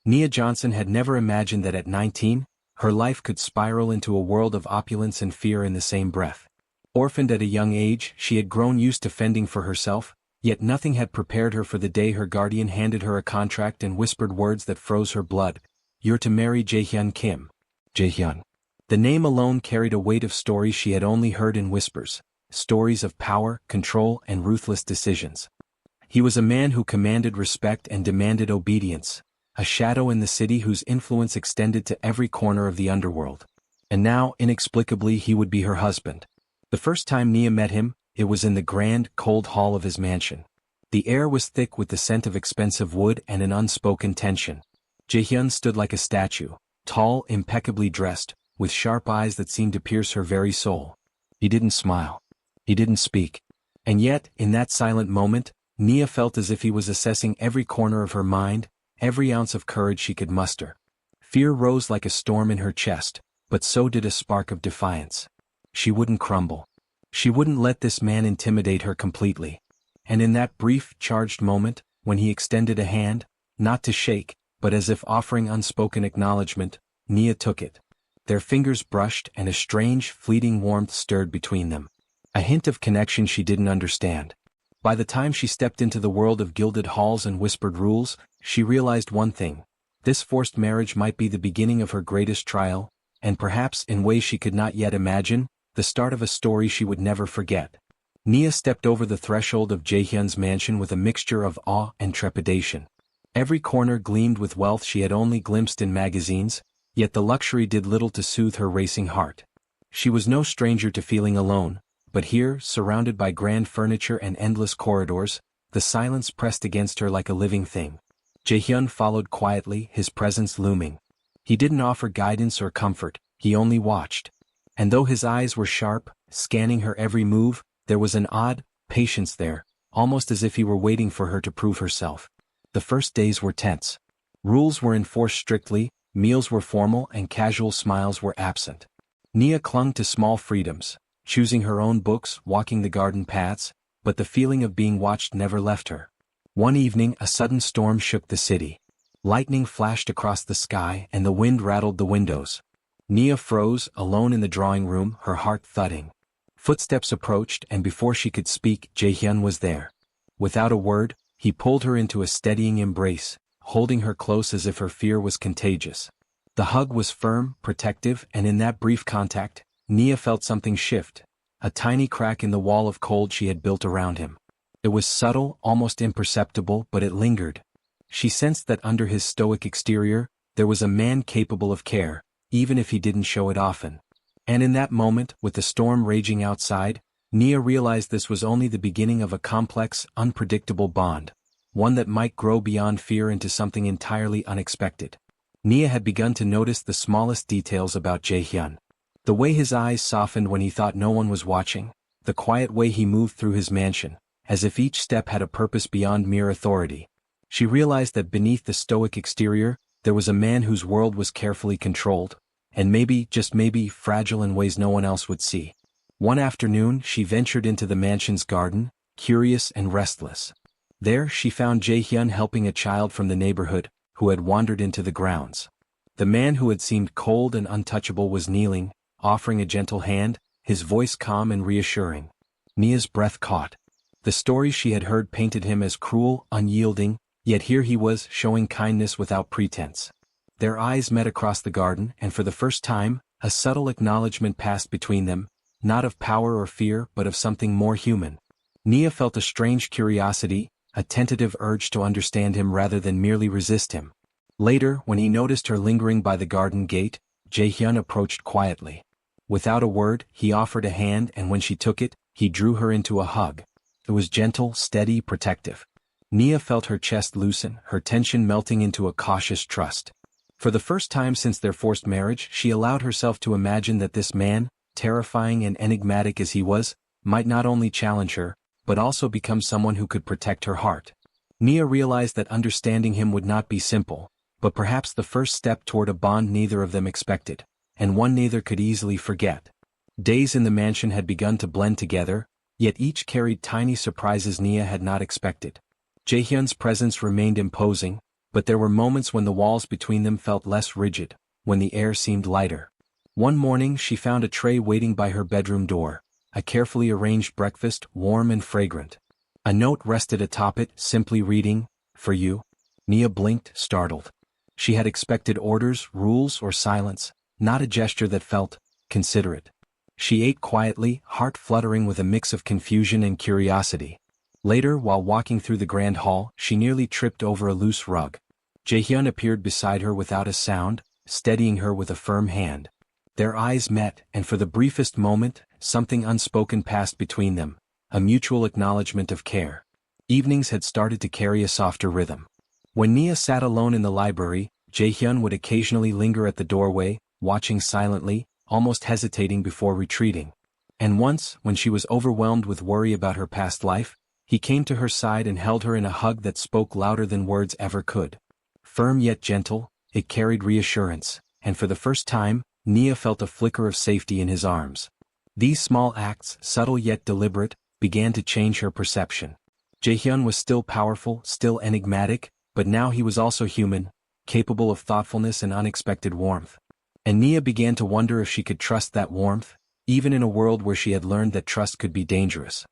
Nia Johnson had never imagined that at 19, her life could spiral into a world of opulence and fear in the same breath. Orphaned at a young age, she had grown used to fending for herself, yet nothing had prepared her for the day her guardian handed her a contract and whispered words that froze her blood. "You're to marry Jae-Hyun Kim." Jae-Hyun. The name alone carried a weight of stories she had only heard in whispers, stories of power, control, and ruthless decisions. He was a man who commanded respect and demanded obedience, a shadow in the city whose influence extended to every corner of the underworld. And now, inexplicably, he would be her husband. The first time Nia met him, it was in the grand, cold hall of his mansion. The air was thick with the scent of expensive wood and an unspoken tension. Jae-Hyun stood like a statue, tall, impeccably dressed, with sharp eyes that seemed to pierce her very soul. He didn't smile. He didn't speak. And yet, in that silent moment, Nia felt as if he was assessing every corner of her mind, every ounce of courage she could muster. Fear rose like a storm in her chest, but so did a spark of defiance. She wouldn't crumble. She wouldn't let this man intimidate her completely. And in that brief, charged moment, when he extended a hand, not to shake, but as if offering unspoken acknowledgement, Nia took it. Their fingers brushed and a strange, fleeting warmth stirred between them. A hint of connection she didn't understand. By the time she stepped into the world of gilded halls and whispered rules, she realized one thing. This forced marriage might be the beginning of her greatest trial, and perhaps, in ways she could not yet imagine, the start of a story she would never forget. Nia stepped over the threshold of Jae-Hyun's mansion with a mixture of awe and trepidation. Every corner gleamed with wealth she had only glimpsed in magazines, yet the luxury did little to soothe her racing heart. She was no stranger to feeling alone, but here, surrounded by grand furniture and endless corridors, the silence pressed against her like a living thing. Jae-Hyun followed quietly, his presence looming. He didn't offer guidance or comfort, he only watched. And though his eyes were sharp, scanning her every move, there was an odd patience there, almost as if he were waiting for her to prove herself. The first days were tense. Rules were enforced strictly, meals were formal, and casual smiles were absent. Nia clung to small freedoms, choosing her own books, walking the garden paths, but the feeling of being watched never left her. One evening, a sudden storm shook the city. Lightning flashed across the sky and the wind rattled the windows. Nia froze, alone in the drawing room, her heart thudding. Footsteps approached, and before she could speak, Jae-Hyun was there. Without a word, he pulled her into a steadying embrace, holding her close as if her fear was contagious. The hug was firm, protective, and in that brief contact, Nia felt something shift, a tiny crack in the wall of cold she had built around him. It was subtle, almost imperceptible, but it lingered. She sensed that under his stoic exterior, there was a man capable of care, even if he didn't show it often. And in that moment, with the storm raging outside, Nia realized this was only the beginning of a complex, unpredictable bond, one that might grow beyond fear into something entirely unexpected. Nia had begun to notice the smallest details about Jae-Hyun. The way his eyes softened when he thought no one was watching, the quiet way he moved through his mansion, as if each step had a purpose beyond mere authority. She realized that beneath the stoic exterior, there was a man whose world was carefully controlled, and maybe, just maybe, fragile in ways no one else would see. One afternoon, she ventured into the mansion's garden, curious and restless. There, she found Jae-Hyun helping a child from the neighborhood, who had wandered into the grounds. The man who had seemed cold and untouchable was kneeling, offering a gentle hand, his voice calm and reassuring. Nia's breath caught. The stories she had heard painted him as cruel, unyielding, yet here he was, showing kindness without pretense. Their eyes met across the garden, and for the first time, a subtle acknowledgement passed between them, not of power or fear, but of something more human. Nia felt a strange curiosity, a tentative urge to understand him rather than merely resist him. Later, when he noticed her lingering by the garden gate, Jae-Hyun approached quietly. Without a word, he offered a hand, and when she took it, he drew her into a hug. It was gentle, steady, protective. Nia felt her chest loosen, her tension melting into a cautious trust. For the first time since their forced marriage, she allowed herself to imagine that this man, terrifying and enigmatic as he was, might not only challenge her, but also become someone who could protect her heart. Nia realized that understanding him would not be simple, but perhaps the first step toward a bond neither of them expected, and one neither could easily forget. Days in the mansion had begun to blend together, yet each carried tiny surprises Nia had not expected. Jae-Hyun's presence remained imposing, But there were moments when the walls between them felt less rigid, when the air seemed lighter. One morning she found a tray waiting by her bedroom door, a carefully arranged breakfast, warm and fragrant. A note rested atop it, simply reading, "For you." Nia blinked, startled. She had expected orders, rules, or silence, not a gesture that felt considerate. She ate quietly, heart fluttering with a mix of confusion and curiosity. Later, while walking through the grand hall, she nearly tripped over a loose rug. Jae-Hyun appeared beside her without a sound, steadying her with a firm hand. Their eyes met, and for the briefest moment, something unspoken passed between them, a mutual acknowledgement of care. Evenings had started to carry a softer rhythm. When Nia sat alone in the library, Jae-Hyun would occasionally linger at the doorway, watching silently, almost hesitating before retreating. And once, when she was overwhelmed with worry about her past life, he came to her side and held her in a hug that spoke louder than words ever could. Firm yet gentle, it carried reassurance, and for the first time, Nia felt a flicker of safety in his arms. These small acts, subtle yet deliberate, began to change her perception. Jae-Hyun was still powerful, still enigmatic, but now he was also human, capable of thoughtfulness and unexpected warmth. And Nia began to wonder if she could trust that warmth, even in a world where she had learned that trust could be dangerous.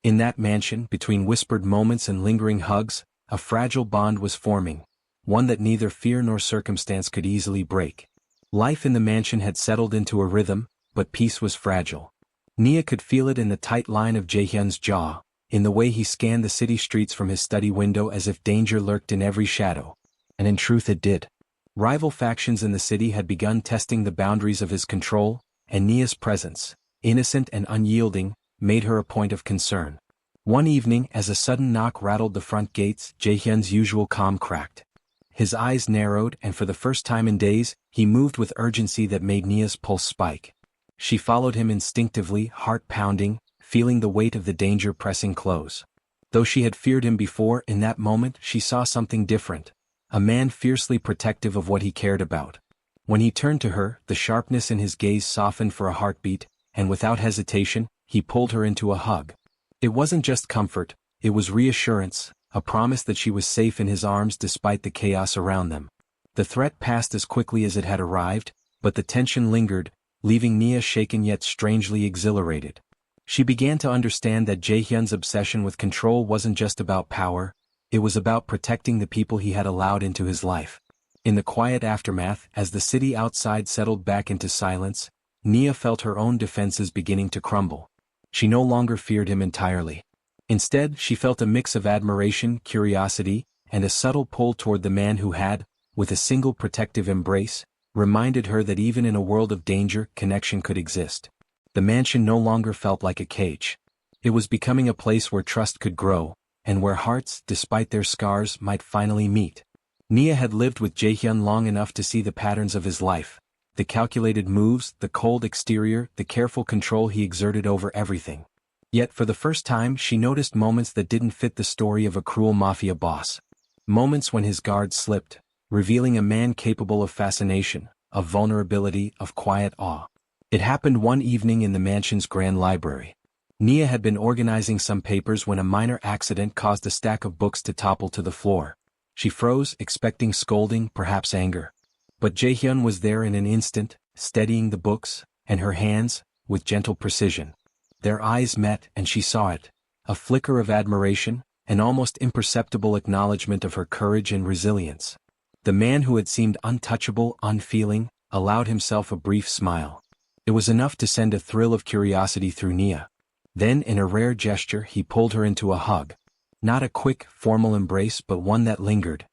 In that mansion, between whispered moments and lingering hugs, a fragile bond was forming, one that neither fear nor circumstance could easily break. Life in the mansion had settled into a rhythm, but peace was fragile. Nia could feel it in the tight line of Jae-Hyun's jaw, in the way he scanned the city streets from his study window as if danger lurked in every shadow. And in truth it did. Rival factions in the city had begun testing the boundaries of his control, and Nia's presence, innocent and unyielding, made her a point of concern. One evening, as a sudden knock rattled the front gates, Jae-Hyun's usual calm cracked. His eyes narrowed, and for the first time in days, he moved with urgency that made Nia's pulse spike. She followed him instinctively, heart pounding, feeling the weight of the danger pressing close. Though she had feared him before, in that moment she saw something different. A man fiercely protective of what he cared about. When he turned to her, the sharpness in his gaze softened for a heartbeat, and without hesitation, he pulled her into a hug. It wasn't just comfort, it was reassurance, a promise that she was safe in his arms despite the chaos around them. The threat passed as quickly as it had arrived, but the tension lingered, leaving Nia shaken yet strangely exhilarated. She began to understand that Jae-Hyun's obsession with control wasn't just about power, it was about protecting the people he had allowed into his life. In the quiet aftermath, as the city outside settled back into silence, Nia felt her own defenses beginning to crumble. She no longer feared him entirely. Instead, she felt a mix of admiration, curiosity, and a subtle pull toward the man who had, with a single protective embrace, reminded her that even in a world of danger, connection could exist. The mansion no longer felt like a cage. It was becoming a place where trust could grow, and where hearts, despite their scars, might finally meet. Nia had lived with Jae-Hyun long enough to see the patterns of his life, the calculated moves, the cold exterior, the careful control he exerted over everything. Yet for the first time she noticed moments that didn't fit the story of a cruel mafia boss. Moments when his guard slipped, revealing a man capable of fascination, of vulnerability, of quiet awe. It happened one evening in the mansion's grand library. Nia had been organizing some papers when a minor accident caused a stack of books to topple to the floor. She froze, expecting scolding, perhaps anger. But Jae-Hyun was there in an instant, steadying the books, and her hands, with gentle precision. Their eyes met, and she saw it. A flicker of admiration, an almost imperceptible acknowledgement of her courage and resilience. The man who had seemed untouchable, unfeeling, allowed himself a brief smile. It was enough to send a thrill of curiosity through Nia. Then, in a rare gesture, he pulled her into a hug. Not a quick, formal embrace, but one that lingered.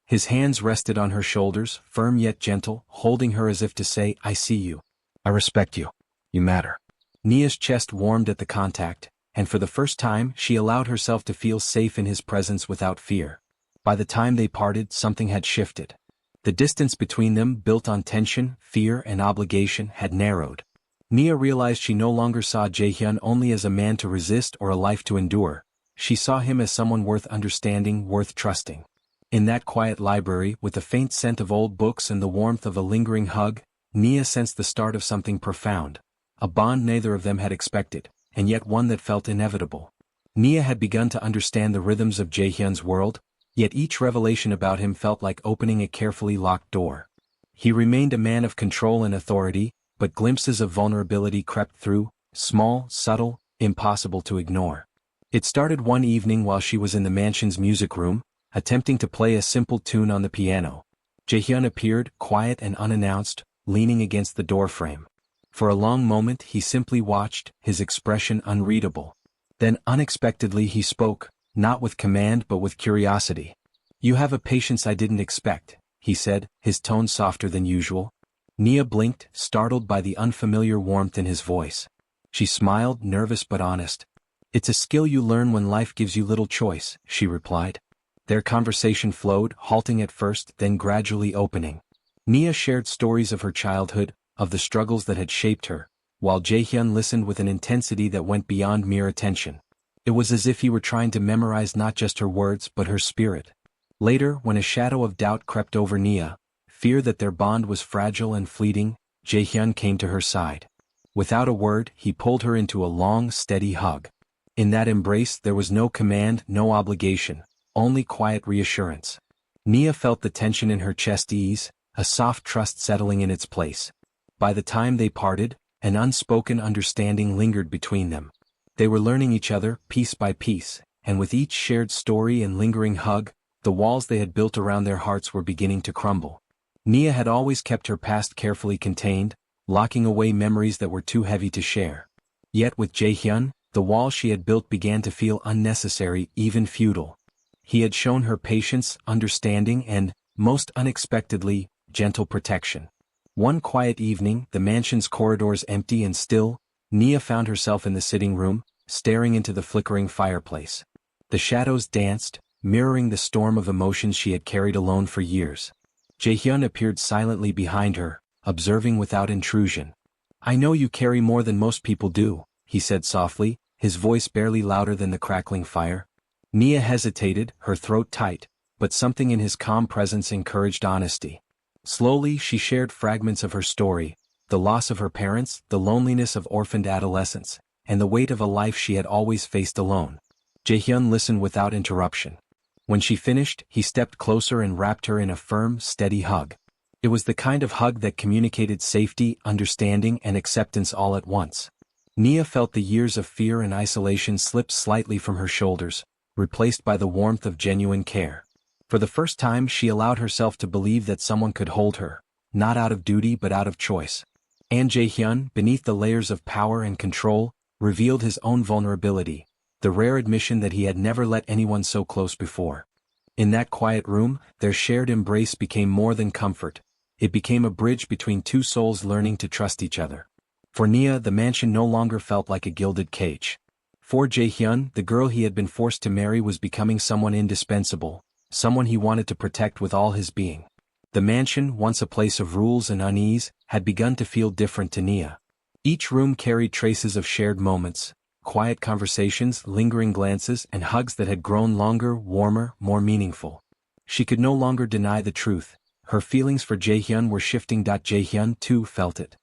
His hands rested on her shoulders, firm yet gentle, holding her as if to say, "I see you. I respect you. You matter." Nia's chest warmed at the contact, and for the first time she allowed herself to feel safe in his presence without fear. By the time they parted, something had shifted. The distance between them, built on tension, fear, and obligation, had narrowed. Nia realized she no longer saw Jae-Hyun only as a man to resist or a life to endure. She saw him as someone worth understanding, worth trusting. In that quiet library, with the faint scent of old books and the warmth of a lingering hug, Nia sensed the start of something profound. A bond neither of them had expected, and yet one that felt inevitable. Nia had begun to understand the rhythms of Jae-Hyun's world, Yet each revelation about him felt like opening a carefully locked door. He remained a man of control and authority, but glimpses of vulnerability crept through, small, subtle, impossible to ignore. It started one evening while she was in the mansion's music room, attempting to play a simple tune on the piano. Jae-Hyun appeared, quiet and unannounced, leaning against the doorframe. For a long moment he simply watched, his expression unreadable. Then unexpectedly he spoke, not with command but with curiosity. "You have a patience I didn't expect," he said, his tone softer than usual. Nia blinked, startled by the unfamiliar warmth in his voice. She smiled, nervous but honest. "It's a skill you learn when life gives you little choice," she replied. Their conversation flowed, halting at first, then gradually opening. Nia shared stories of her childhood, of the struggles that had shaped her, while Jae-Hyun listened with an intensity that went beyond mere attention. It was as if he were trying to memorize not just her words but her spirit. Later, when a shadow of doubt crept over Nia, fear that their bond was fragile and fleeting, Jae-Hyun came to her side. Without a word, he pulled her into a long, steady hug. In that embrace there was no command, no obligation, only quiet reassurance. Nia felt the tension in her chest ease, a soft trust settling in its place. By the time they parted, an unspoken understanding lingered between them. They were learning each other, piece by piece, and with each shared story and lingering hug, the walls they had built around their hearts were beginning to crumble. Nia had always kept her past carefully contained, locking away memories that were too heavy to share. Yet with Jae-Hyun, the wall she had built began to feel unnecessary, even futile. He had shown her patience, understanding and, most unexpectedly, gentle protection. One quiet evening, the mansion's corridors empty and still, Nia found herself in the sitting room, staring into the flickering fireplace. The shadows danced, mirroring the storm of emotions she had carried alone for years. Jae-Hyun appeared silently behind her, observing without intrusion. "I know you carry more than most people do," he said softly, his voice barely louder than the crackling fire. Nia hesitated, her throat tight, but something in his calm presence encouraged honesty. Slowly she shared fragments of her story, the loss of her parents, the loneliness of orphaned adolescence, and the weight of a life she had always faced alone. Jae-Hyun listened without interruption. When she finished, he stepped closer and wrapped her in a firm, steady hug. It was the kind of hug that communicated safety, understanding, and acceptance all at once. Nia felt the years of fear and isolation slip slightly from her shoulders, replaced by the warmth of genuine care. For the first time she allowed herself to believe that someone could hold her, not out of duty but out of choice. And Jae-Hyun, beneath the layers of power and control, revealed his own vulnerability, the rare admission that he had never let anyone so close before. In that quiet room, their shared embrace became more than comfort. It became a bridge between two souls learning to trust each other. For Nia, the mansion no longer felt like a gilded cage. For Jae-Hyun, the girl he had been forced to marry was becoming someone indispensable, someone he wanted to protect with all his being. The mansion, once a place of rules and unease, had begun to feel different to Nia. Each room carried traces of shared moments, quiet conversations, lingering glances, and hugs that had grown longer, warmer, more meaningful. She could no longer deny the truth. Her feelings for Jae-Hyun were shifting. Jae-Hyun, too, felt it.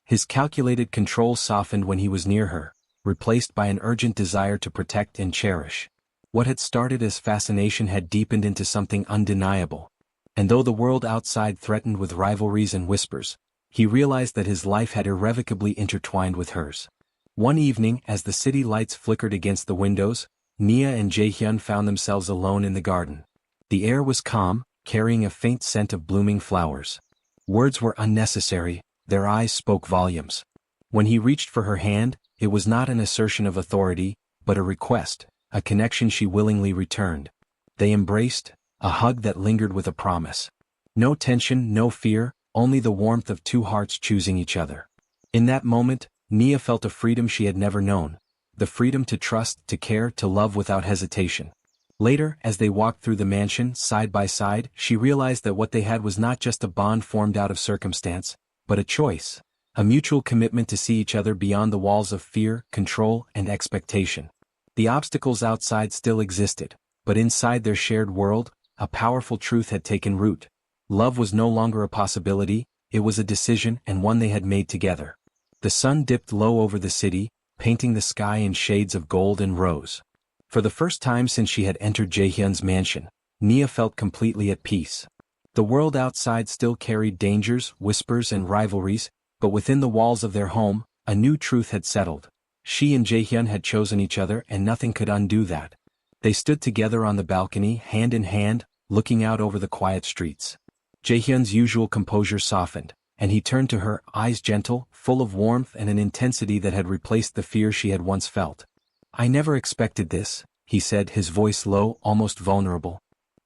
His calculated control softened when he was near her, replaced by an urgent desire to protect and cherish. What had started as fascination had deepened into something undeniable. And though the world outside threatened with rivalries and whispers, he realized that his life had irrevocably intertwined with hers. One evening, as the city lights flickered against the windows, Nia and Jae-Hyun found themselves alone in the garden. The air was calm, carrying a faint scent of blooming flowers. Words were unnecessary, their eyes spoke volumes. When he reached for her hand, it was not an assertion of authority, but a request, a connection she willingly returned. They embraced, a hug that lingered with a promise. No tension, no fear, only the warmth of two hearts choosing each other. In that moment, Nia felt a freedom she had never known, the freedom to trust, to care, to love without hesitation. Later, as they walked through the mansion, side by side, she realized that what they had was not just a bond formed out of circumstance, but a choice, a mutual commitment to see each other beyond the walls of fear, control, and expectation. The obstacles outside still existed, but inside their shared world, a powerful truth had taken root. Love was no longer a possibility, it was a decision, and one they had made together. The sun dipped low over the city, painting the sky in shades of gold and rose. For the first time since she had entered Jae-Hyun's mansion, Nia felt completely at peace. The world outside still carried dangers, whispers and rivalries, but within the walls of their home, a new truth had settled. She and Jae-Hyun had chosen each other and nothing could undo that. They stood together on the balcony, hand in hand, looking out over the quiet streets. Jae-Hyun's usual composure softened, and he turned to her, eyes gentle, full of warmth and an intensity that had replaced the fear she had once felt. "I never expected this," he said, his voice low, almost vulnerable.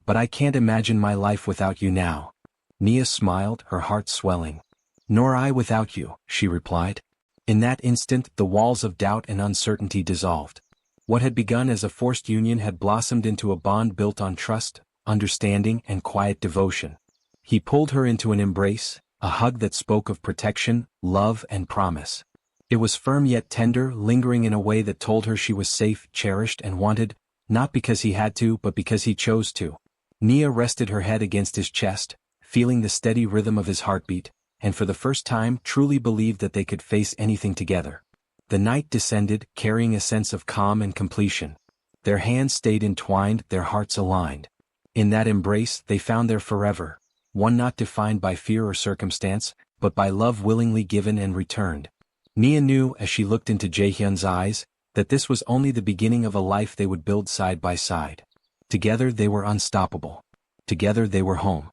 "But I can't imagine my life without you now." Nia smiled, her heart swelling. "Nor I without you," she replied. In that instant, the walls of doubt and uncertainty dissolved. What had begun as a forced union had blossomed into a bond built on trust, understanding, and quiet devotion. He pulled her into an embrace, a hug that spoke of protection, love, and promise. It was firm yet tender, lingering in a way that told her she was safe, cherished, and wanted, not because he had to, but because he chose to. Nia rested her head against his chest, feeling the steady rhythm of his heartbeat, and for the first time truly believed that they could face anything together. The night descended, carrying a sense of calm and completion. Their hands stayed entwined, their hearts aligned. In that embrace they found their forever, one not defined by fear or circumstance, but by love willingly given and returned. Nia knew, as she looked into Jae-Hyun's eyes, that this was only the beginning of a life they would build side by side. Together they were unstoppable. Together they were home.